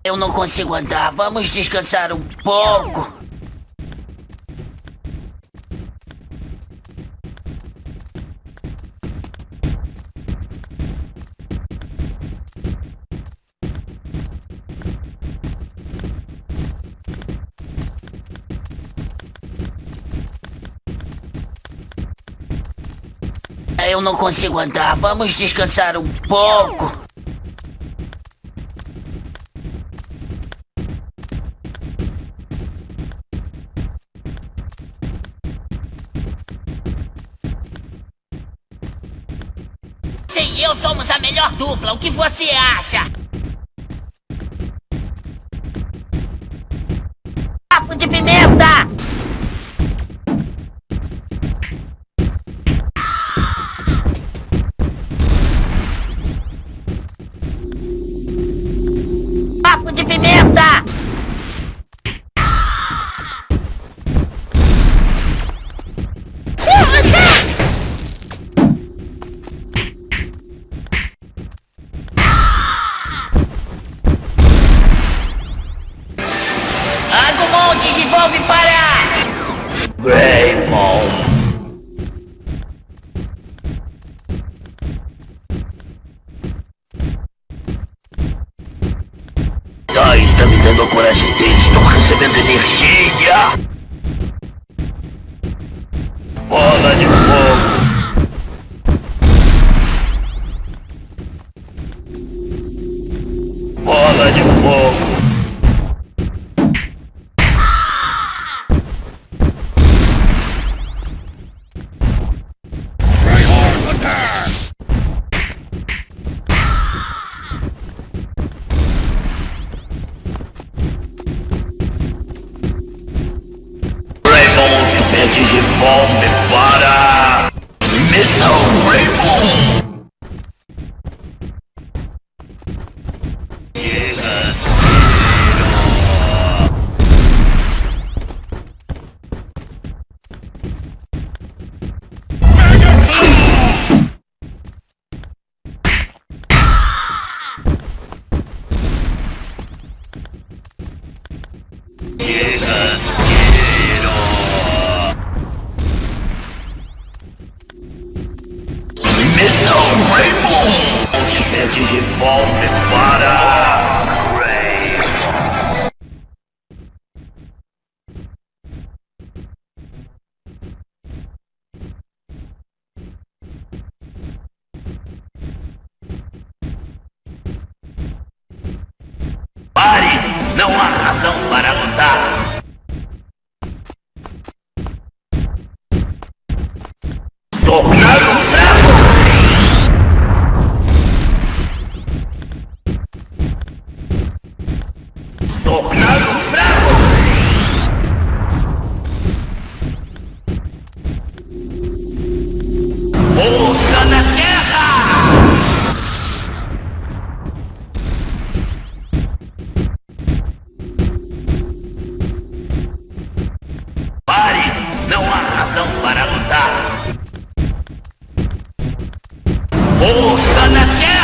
Eu não consigo andar, vamos descansar um pouco. Eu não consigo andar, vamos descansar um pouco. Você e eu somos a melhor dupla, o que você acha? Papo de pimenta! Papo de pimenta! Agumon, desenvolve para... Raymond. Está me dando a coragem deles, estou recebendo energia! Bola de fogo! Bola de fogo! Desenvolve para... Missão Raymond! Desenvolve para... Raymond. Pare! Não há razão para lutar! Tornar um bravo! Tornado bravo! Força na terra! Pare! Não há razão para lutar! Força na terra!